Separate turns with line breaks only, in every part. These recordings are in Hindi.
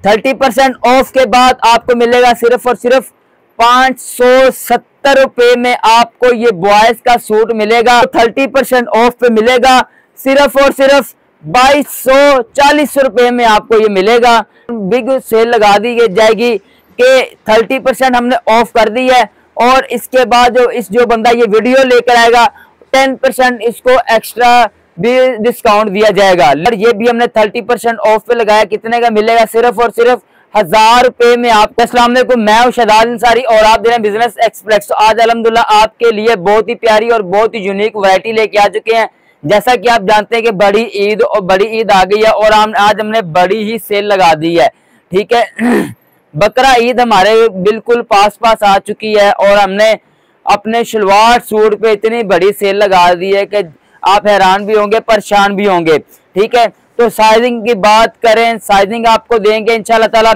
30% ऑफ के बाद आपको मिलेगा सिर्फ और सिर्फ 570 रुपए में आपको ये बॉयज का सूट मिलेगा। 30% ऑफ पे मिलेगा सिर्फ और सिर्फ 2240 रुपए में आपको ये मिलेगा। बिग सेल लगा दी जाएगी कि 30% हमने ऑफ कर दी है, और इसके बाद जो बंदा ये वीडियो लेकर आएगा 10% इसको एक्स्ट्रा भी डिस्काउंट दिया जाएगा। और ये भी हमने 30% ऑफ पे लगाया। कितने का मिलेगा? सिर्फ और सिर्फ 1000 रुपए में आपको। अस्सलाम वालेकुम, मैं हूं शहजाद अंसारी और आप देख रहे हैं बिजनेस एक्सप्रेस। तो आज अल्हम्दुलिल्लाह आपके लिए बहुत ही प्यारी और बहुत ही यूनिक वैरायटी लेके आ चुके हैं। जैसा कि आप जानते हैं कि बड़ी ईद आ गई है और आज हमने बड़ी ही सेल लगा दी है। ठीक है, बकरा ईद हमारे बिल्कुल पास आ चुकी है और हमने अपने शलवार सूट पे इतनी बड़ी सेल लगा दी है कि आप हैरान भी होंगे, परेशान भी होंगे। ठीक है, तो साइजिंग की बात करें, साइजिंग आपको देंगे इंशाल्लाह ताला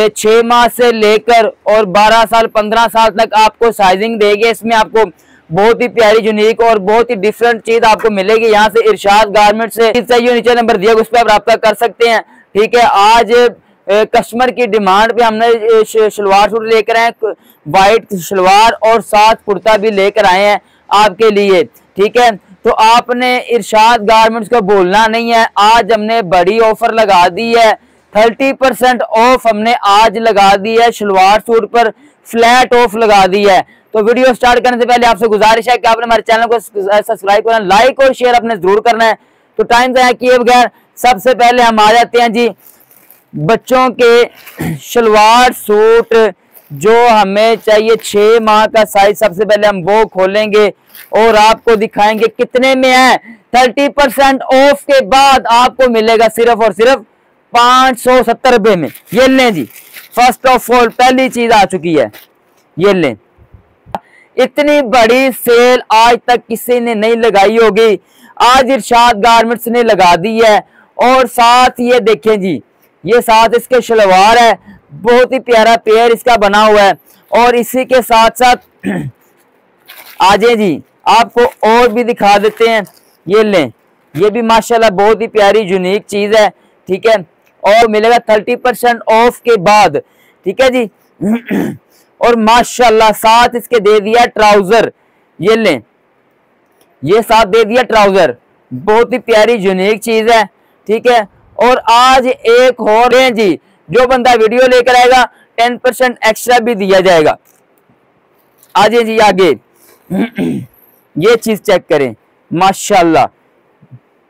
6 माह से लेकर और 12 साल 15 साल तक आपको साइजिंग देंगे। इसमें आपको बहुत ही प्यारी यूनिक और बहुत ही डिफरेंट चीज आपको मिलेगी। यहाँ से इरशाद गारमेंट से चाहिए, नीचे नंबर दिया उस पर आप रब्ता कर सकते हैं। ठीक है, आज कस्टमर की डिमांड पे हमने शलवार सूट लेकर आए, वाइट शलवार और साथ कुर्ता भी लेकर आए हैं आपके लिए। ठीक है, तो आपने इरशाद गारमेंट्स को बोलना नहीं है। आज हमने बड़ी ऑफर लगा दी है, 30% ऑफ हमने आज लगा दी है। शलवार सूट पर फ्लैट ऑफ लगा दी है। तो वीडियो स्टार्ट करने से पहले आपसे गुजारिश है कि आपने हमारे चैनल को सब्सक्राइब करना, लाइक और शेयर अपने जरूर करना है। तो टाइम ज़ाया किए बगैर सबसे पहले हम आ जाते हैं जी बच्चों के शलवार सूट जो हमें चाहिए 6 माह का साइज। सबसे पहले हम वो खोलेंगे और आपको दिखाएंगे कितने में है। 30% ऑफ के बाद आपको मिलेगा सिर्फ और सिर्फ 570 रुपए में। ये लें जी, फर्स्ट ऑफ ऑल पहली चीज आ चुकी है, ये लें। इतनी बड़ी सेल आज तक किसी ने नहीं लगाई होगी, आज इरशाद गारमेंट्स ने लगा दी है। और साथ ये देखें जी, ये साथ इसके शलवार है, बहुत ही प्यारा पेयर इसका बना हुआ है। और इसी के साथ साथ आजे जी आपको और भी दिखा देते हैं। ये लें, ये भी माशाल्लाह बहुत ही प्यारी यूनिक चीज है। ठीक है, और मिलेगा 30% ऑफ के बाद। ठीक है जी और माशाल्लाह साथ इसके दे दिया ट्राउजर। ये लें, ये साथ दे दिया ट्राउजर, बहुत ही प्यारी यूनिक चीज है। ठीक है, और आज एक और है जी, जो बंदा वीडियो लेकर आएगा 10% एक्स्ट्रा भी दिया जाएगा। आज जी आगे ये चीज चेक करें, माशाल्लाह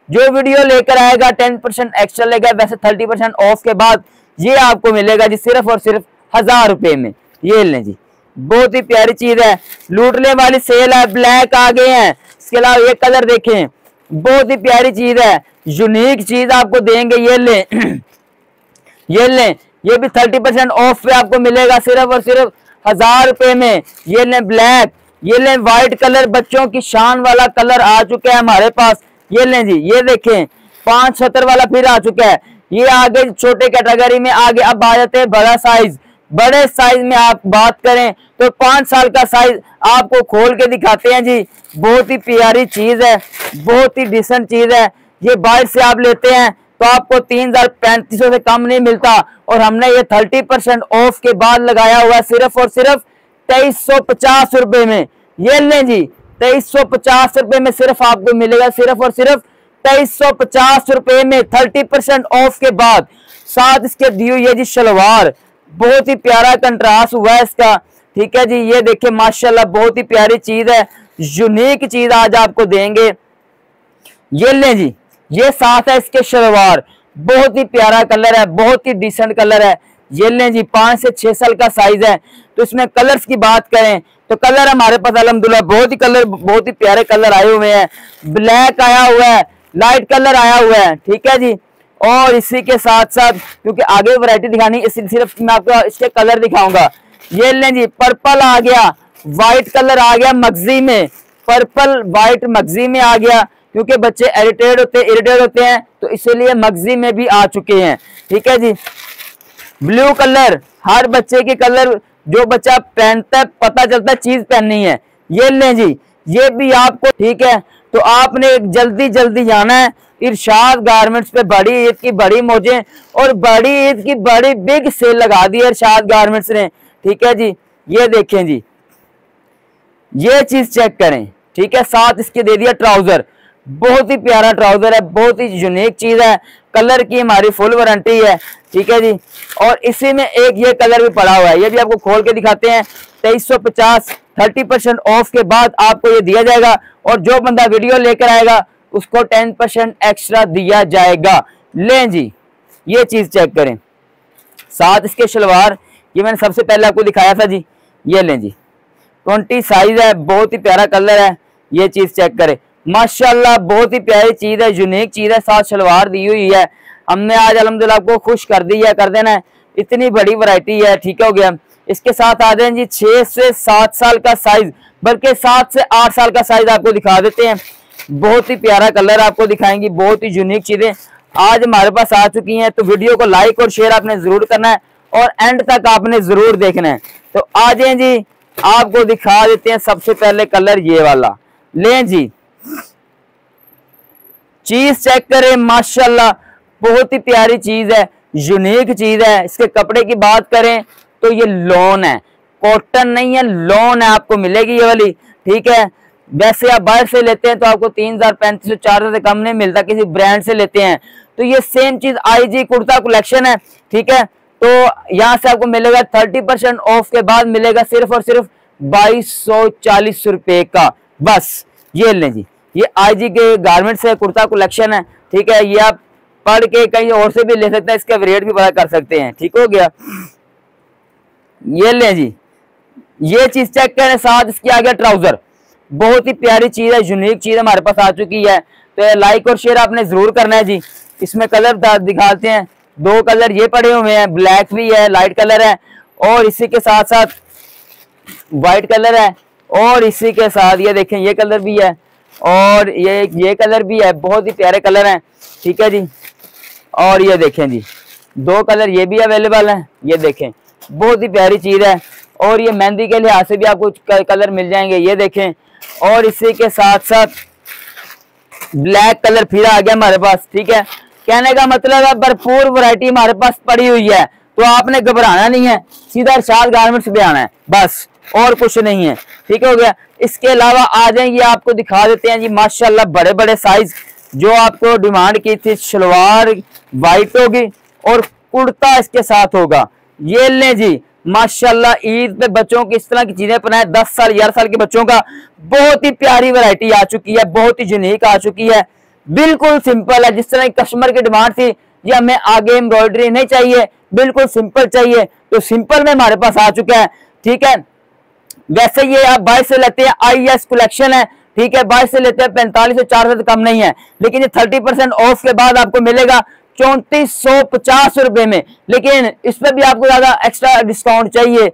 जो वीडियो लेकर आएगा 10% एक्स्ट्रा लेगा। वैसे 30% ऑफ के बाद ये आपको मिलेगा जी सिर्फ और सिर्फ 1000 रुपए में। ये लें जी, बहुत ही प्यारी चीज है, लूटने वाली सेल है। ब्लैक आ गए हैं, इसके अलावा ये कलर देखें, बहुत ही प्यारी चीज है, यूनिक चीज आपको देंगे। ये लें ये लें, ये भी 30% ऑफ पे आपको मिलेगा सिर्फ और सिर्फ 1000 रुपए में। ये लें ब्लैक, ये लें व्हाइट कलर, बच्चों की शान वाला कलर आ चुका है हमारे पास। ये लें जी, ये देखें 570 वाला फिर आ चुका है। ये आगे छोटे कैटेगरी में आगे अब आ जाते हैं बड़ा साइज। बड़े साइज में आप बात करें तो 5 साल का साइज आपको खोल के दिखाते हैं जी। बहुत ही प्यारी चीज है, बहुत ही डिसेंट चीज है। ये बाहर से आप लेते हैं तो आपको 3500 से कम नहीं मिलता, और हमने ये 30% ऑफ के बाद लगाया हुआ सिर्फ और सिर्फ 2350 रुपए में। ये लें जी, 2350 रुपए में सिर्फ आपको मिलेगा, सिर्फ और सिर्फ 2350 रुपए में 30% ऑफ के बाद। साथ इसके दी हुई है जी शलवार, बहुत ही प्यारा कंट्रास्ट हुआ है इसका। ठीक है जी, ये देखिए माशाल्लाह बहुत ही प्यारी चीज है, यूनिक चीज आज आपको देंगे। ये लें जी, ये साथ है इसके शलवार, बहुत ही प्यारा कलर है, बहुत ही डिसेंट कलर है। ये लें जी, 5 से 6 साल का साइज है। तो इसमें कलर्स की बात करें तो कलर हमारे पास अल्हम्दुलिल्लाह बहुत ही प्यारे कलर आए हुए हैं। ब्लैक आया हुआ है, लाइट कलर आया हुआ है। ठीक है जी, और इसी के साथ साथ क्योंकि आगे वैरायटी दिखानी, इसी सिर्फ मैं आपको इसके कलर दिखाऊंगा। ये लें जी, पर्पल आ गया, व्हाइट कलर आ गया मगजी में, पर्पल व्हाइट मगजी में आ गया, क्योंकि बच्चे इरिटेट होते हैं तो इसीलिए मगजी में भी आ चुके हैं। ठीक है जी, ब्लू कलर हर बच्चे के कलर, जो बच्चा पहनता है पता चलता है चीज पहननी है। ये लें जी, ये भी आपको। ठीक है, तो आपने जल्दी जाना है इरशाद गारमेंट्स पे बड़ी ईद की बड़ी मौजें और बड़ी ईद की बड़ी बिग सेल लगा दी है इरशाद गारमेंट्स ने। ठीक है जी, ये देखें जी, ये चीज चेक करें। ठीक है, साथ इसके दे दिया ट्राउजर, बहुत ही प्यारा ट्राउजर है, बहुत ही यूनिक चीज है, कलर की हमारी फुल वारंटी है। ठीक है जी, और इसी में एक ये कलर भी पड़ा हुआ है, ये भी आपको खोल के दिखाते हैं। 2350 30% ऑफ के बाद आपको ये दिया जाएगा और जो बंदा वीडियो लेकर आएगा उसको 10% एक्स्ट्रा दिया जाएगा। लें जी, ये चीज चेक करें। साथ इसके शलवार, ये मैंने सबसे पहले आपको दिखाया था जी, ये लें जी, 20 साइज है, बहुत ही प्यारा कलर है। ये चीज चेक करें, माशाल्लाह बहुत ही प्यारी चीज है, यूनिक चीज है, साथ शलवार दी हुई है। हमने आज अल्हम्दुलिल्लाह आपको खुश कर दी है, कर देना है, इतनी बड़ी वैरायटी है। ठीक हो गया, इसके साथ आ जाए जी 6 से 7 साल का साइज, बल्कि 7 से 8 साल का साइज आपको दिखा देते हैं। बहुत ही प्यारा कलर आपको दिखाएंगी, बहुत ही यूनिक चीजें आज हमारे पास आ चुकी हैं। तो वीडियो को लाइक और शेयर आपने जरूर करना है और एंड तक आपने जरूर देखना है। तो आ जाए जी, आपको दिखा देते हैं सबसे पहले कलर ये वाला। लें जी, चीज चेक करें, माशाल्लाह बहुत ही प्यारी चीज है, यूनिक चीज है। इसके कपड़े की बात करें तो ये लॉन है, कॉटन नहीं है, लॉन है, आपको मिलेगी ये वाली। ठीक है, वैसे आप बाहर से लेते हैं तो आपको 3000 3500 4000 से कम नहीं मिलता, किसी ब्रांड से लेते हैं तो ये सेम चीज आईजी कुर्ता कलेक्शन है। ठीक है, तो यहाँ से आपको मिलेगा 30% ऑफ के बाद मिलेगा सिर्फ और सिर्फ 2240 रुपए का। बस ये लें जी, ये आईजी के गारमेंट्स है, कुर्ता कलेक्शन है। ठीक है, ये आप पढ़ के कहीं और से भी ले सकते हैं, इसका रेट भी पता कर सकते हैं। ठीक हो गया, ये लें जी, ये चीज चेक करें। साथ इसकी आ गया ट्राउजर, बहुत ही प्यारी चीज है, यूनिक चीज हमारे पास आ चुकी है। तो लाइक और शेयर आपने जरूर करना है जी। इसमें कलर दिखाते हैं, 2 कलर ये पड़े हुए हैं, ब्लैक भी है, लाइट कलर है और इसी के साथ साथ व्हाइट कलर है और इसी के साथ ये देखें ये कलर भी है और ये कलर भी है, बहुत ही प्यारे कलर हैं। ठीक है जी, और ये देखें जी 2 कलर ये भी अवेलेबल है, ये देखें बहुत ही प्यारी चीज है। और ये मेहंदी के लिहाज से भी आपको कलर मिल जाएंगे, ये देखें। और इसी के साथ साथ ब्लैक कलर फिर आ गया हमारे पास। ठीक है, कहने का मतलब है भरपूर वैरायटी हमारे पास पड़ी हुई है, तो आपने घबराना नहीं है, सीधा इरशाद गारमेंट्स पे आना है बस, और कुछ नहीं है। ठीक हो गया, इसके अलावा आ जाएंगे आपको दिखा देते हैं जी, माशाल्लाह बड़े बड़े साइज जो आपको डिमांड की थी। शलवार वाइट होगी और कुर्ता इसके साथ होगा। ये लें जी, माशाल्लाह ईद पे बच्चों की इस तरह की चीजें पहनाए, 10 साल 11 साल के बच्चों का बहुत ही प्यारी वैरायटी आ चुकी है, बहुत ही यूनिक आ चुकी है, बिल्कुल सिंपल है। जिस तरह कस्टमर की डिमांड थी जी हमें आगे एम्ब्रॉयडरी नहीं चाहिए, बिल्कुल सिंपल चाहिए, तो सिंपल में हमारे पास आ चुका है। ठीक है, वैसे ये आप 22 से लेते हैं, IS कलेक्शन है। ठीक है, 22 से लेते हैं 45 से 400 से कम नहीं है, लेकिन ये 30% ऑफ के बाद आपको मिलेगा 3450 रुपए में। लेकिन इसमें भी आपको ज्यादा एक्स्ट्रा डिस्काउंट चाहिए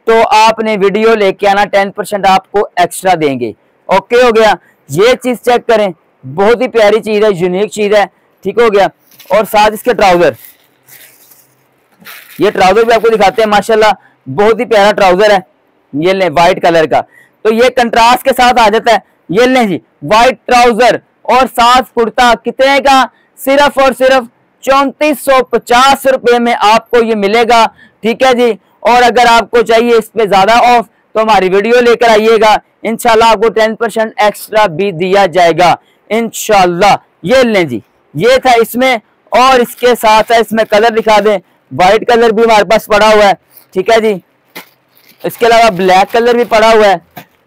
तो आपने वीडियो लेके आना, 10% आपको एक्स्ट्रा देंगे। ओके हो गया, ये चीज चेक करें, बहुत ही प्यारी चीज है, यूनिक चीज है। ठीक हो गया, और साथ इसके ट्राउजर, ये ट्राउजर भी आपको दिखाते हैं, माशाल्लाह बहुत ही प्यारा ट्राउजर है। ये लें व्हाइट कलर का, तो ये कंट्रास्ट के साथ आ जाता है। ये लें जी, व्हाइट ट्राउजर और साथ कुर्ता, कितने का? सिर्फ और सिर्फ 3450 रुपए में आपको ये मिलेगा। ठीक है जी, और अगर आपको चाहिए इस पे ज्यादा ऑफ तो हमारी वीडियो लेकर आइएगा, इंशाल्लाह आपको 10% एक्स्ट्रा भी दिया जाएगा इंशाल्लाह। ये लें जी, ये था इसमें, और इसके साथ है इसमें कलर दिखा दें, व्हाइट कलर भी हमारे पास पड़ा हुआ है। ठीक है जी, इसके अलावा ब्लैक कलर भी पड़ा हुआ है।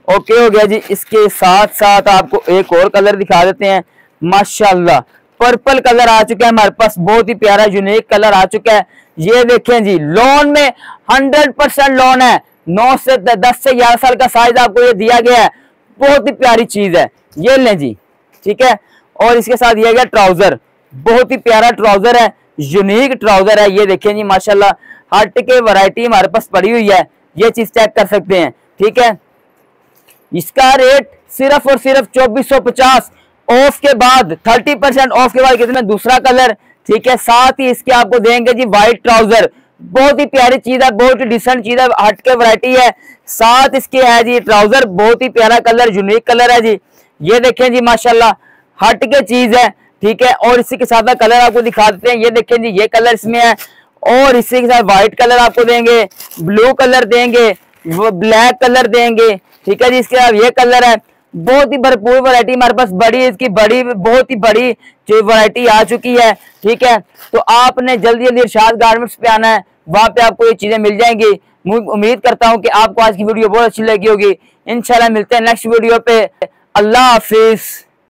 ओके हो गया जी, इसके साथ साथ आपको एक और कलर दिखा देते हैं, माशाल्लाह पर्पल कलर आ चुका है हमारे पास, बहुत ही प्यारा यूनिक कलर आ चुका है। ये देखें जी, लोन में 100% लोन है, 9 से 10 से 11 साल का साइज आपको ये दिया गया है, बहुत ही प्यारी चीज है। ये लें जी, ठीक है, और इसके साथ ये गया ट्राउजर, बहुत ही प्यारा ट्राउजर है, यूनिक ट्राउजर है। ये देखें जी, माशाल्लाह हट के वैरायटी हमारे पास पड़ी हुई है, ये चीज चेक कर सकते हैं। ठीक है, इसका रेट सिर्फ और सिर्फ 2450 ऑफ के बाद, 30% ऑफ के बाद कितने, दूसरा कलर। ठीक है, साथ ही इसके आपको देंगे जी व्हाइट ट्राउजर, बहुत ही प्यारी चीज है, बहुत ही डिसेंट चीज है, हट के वैरायटी है। साथ इसके है जी ट्राउजर, बहुत ही प्यारा कलर, यूनिक कलर है जी। ये देखें जी, माशाल्लाह हट के चीज है, ठीक है। और इसी के साथ कलर आपको दिखा देते हैं, ये देखें जी, ये कलर इसमें है। और इसी के साथ व्हाइट कलर आपको देंगे, ब्लू कलर देंगे, वो ब्लैक कलर देंगे, ठीक है जी। इसके बाद ये कलर है, बहुत ही भरपूर वैरायटी हमारे पास बड़ी, इसकी बड़ी बहुत ही बड़ी जो वैरायटी आ चुकी है, ठीक है। तो आपने जल्दी जल्दी इरशाद गारमेंट्स पे आना है, वहां पे आपको ये चीजें मिल जाएंगी। उम्मीद करता हूँ कि आपको आज की वीडियो बहुत अच्छी लगी होगी। इंशाल्लाह मिलते हैं नेक्स्ट वीडियो पे। अल्लाह हाफिज।